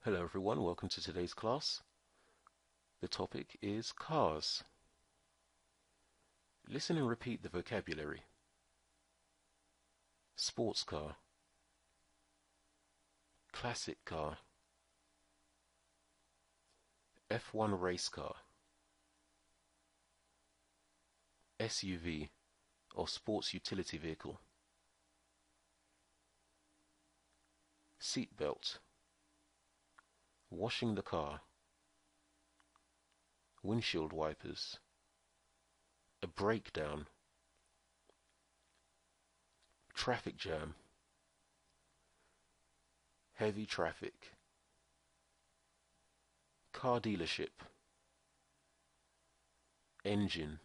Hello everyone, welcome to today's class. The topic is cars. Listen and repeat the vocabulary. Sports car, classic car, F1 race car, SUV or sports utility vehicle, seat belt, washing the car, windshield wipers, a breakdown, traffic jam, heavy traffic, car dealership, engine,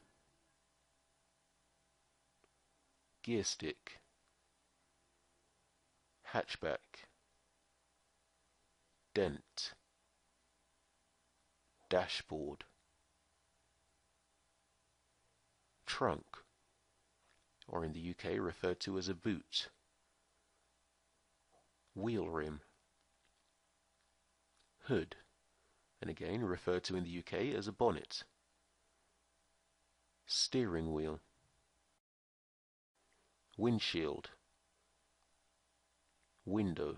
gear stick, hatchback, dent, dashboard, trunk, or in the UK referred to as a boot, wheel rim, hood, and again referred to in the UK as a bonnet, steering wheel, windshield, window,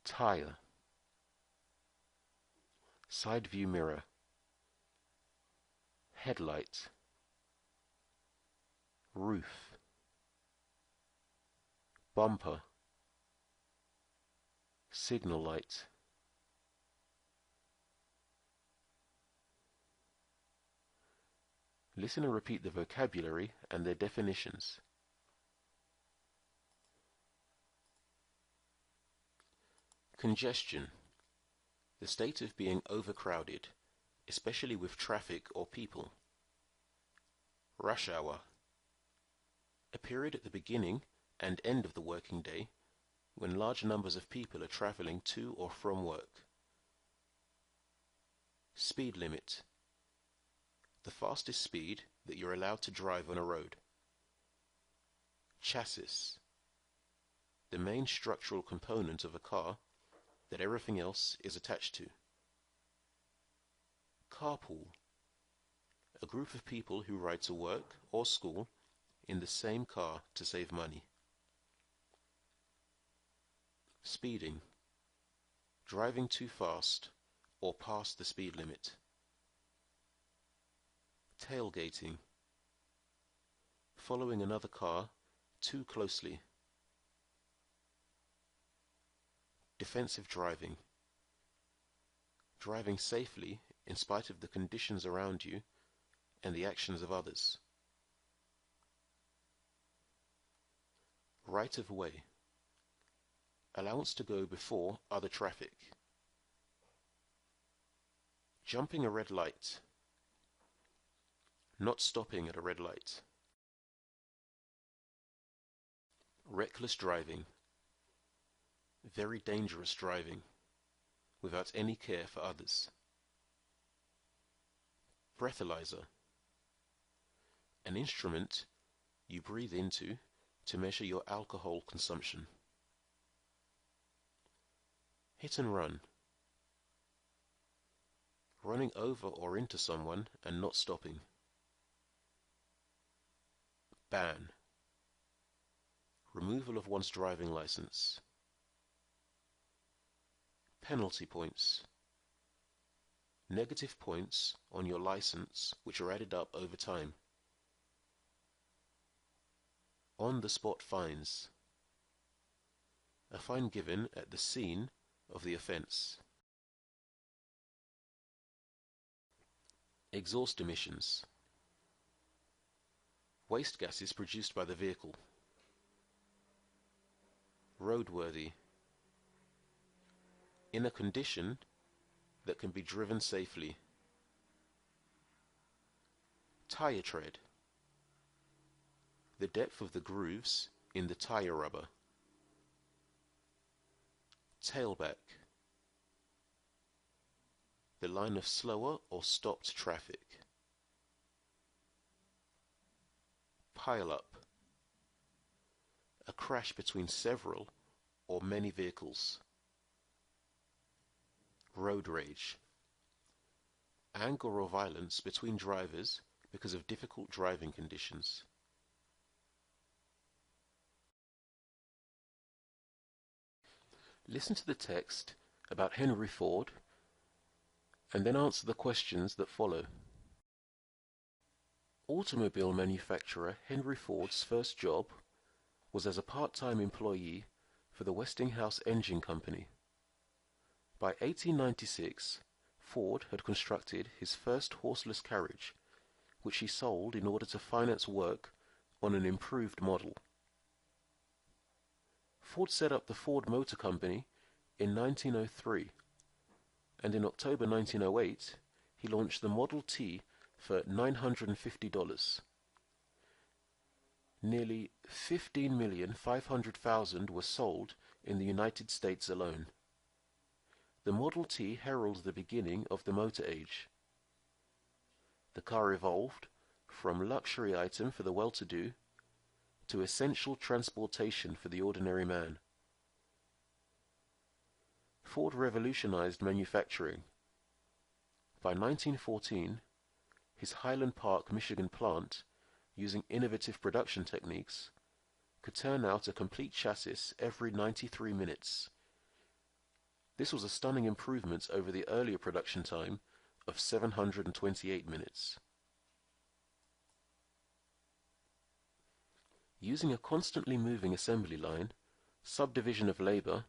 tire, side view mirror, headlight, roof, bumper, signal light, listen and repeat the vocabulary and their definitions. Congestion, the state of being overcrowded, especially with traffic or people. Rush hour, a period at the beginning and end of the working day when large numbers of people are traveling to or from work. Speed limit, the fastest speed that you're allowed to drive on a road. Chassis, the main structural component of a car that everything else is attached to. Carpool, a group of people who ride to work or school in the same car to save money. Speeding, driving too fast or past the speed limit. Tailgating, following another car too closely. Defensive driving, driving safely in spite of the conditions around you and the actions of others. Right of way, allowance to go before other traffic. Jumping a red light, not stopping at a red light. Reckless driving, very dangerous driving, without any care for others. Breathalyzer, an instrument you breathe into to measure your alcohol consumption. Hit and run, running over or into someone and not stopping. Ban, removal of one's driving license. Penalty points, negative points on your license which are added up over time. On-the-spot fines, a fine given at the scene of the offence. Exhaust emissions, waste gases produced by the vehicle. Roadworthy, in a condition that can be driven safely. Tire tread, the depth of the grooves in the tire rubber. Tailback, the line of slower or stopped traffic. Pile up, a crash between several or many vehicles. Road rage. Anger or violence between drivers because of difficult driving conditions. Listen to the text about Henry Ford and then answer the questions that follow. Automobile manufacturer Henry Ford's first job was as a part-time employee for the Westinghouse Engine Company. By 1896, Ford had constructed his first horseless carriage, which he sold in order to finance work on an improved model. Ford set up the Ford Motor Company in 1903, and in October 1908 he launched the Model T for $950. Nearly 15,500,000 were sold in the United States alone. The Model T heralded the beginning of the motor age. The car evolved from luxury item for the well-to-do to essential transportation for the ordinary man. Ford revolutionized manufacturing. By 1914, his Highland Park, Michigan plant, using innovative production techniques, could turn out a complete chassis every 93 minutes. This was a stunning improvement over the earlier production time of 728 minutes. Using a constantly moving assembly line, subdivision of labor,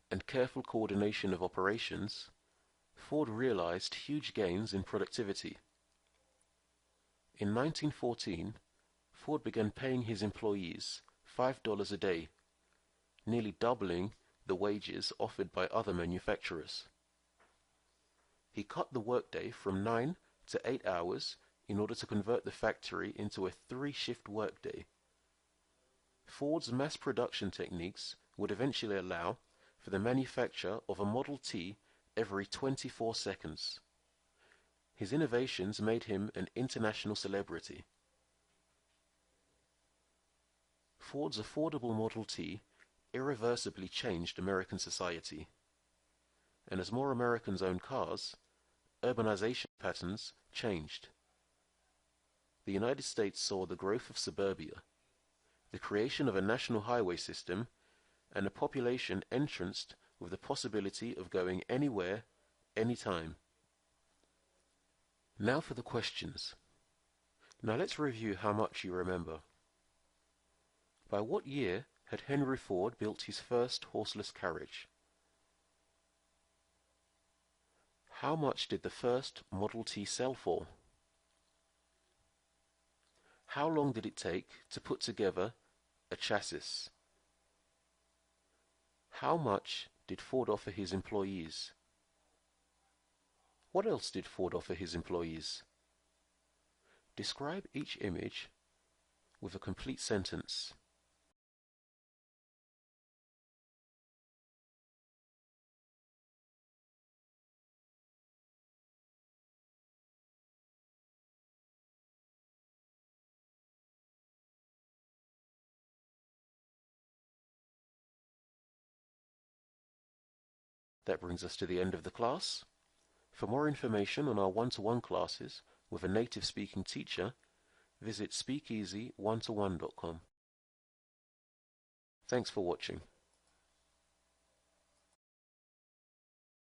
and careful coordination of operations, Ford realized huge gains in productivity. In 1914, Ford began paying his employees $5 a day, nearly doubling the wages offered by other manufacturers. He cut the workday from 9 to 8 hours in order to convert the factory into a 3-shift workday. Ford's mass production techniques would eventually allow for the manufacture of a Model T every 24 seconds. His innovations made him an international celebrity. Ford's affordable Model T irreversibly changed American society, and as more Americans owned cars, urbanization patterns changed. The United States saw the growth of suburbia, the creation of a national highway system, and a population entranced with the possibility of going anywhere, anytime. Now for the questions. Now let's review how much you remember. By what year had Henry Ford built his first horseless carriage? How much did the first Model T sell for? How long did it take to put together a chassis? How much did Ford offer his employees? What else did Ford offer his employees? Describe each image with a complete sentence. That brings us to the end of the class. For more information on our one-to-one classes with a native speaking teacher, visit speakeasy1to1.com. Thanks for watching.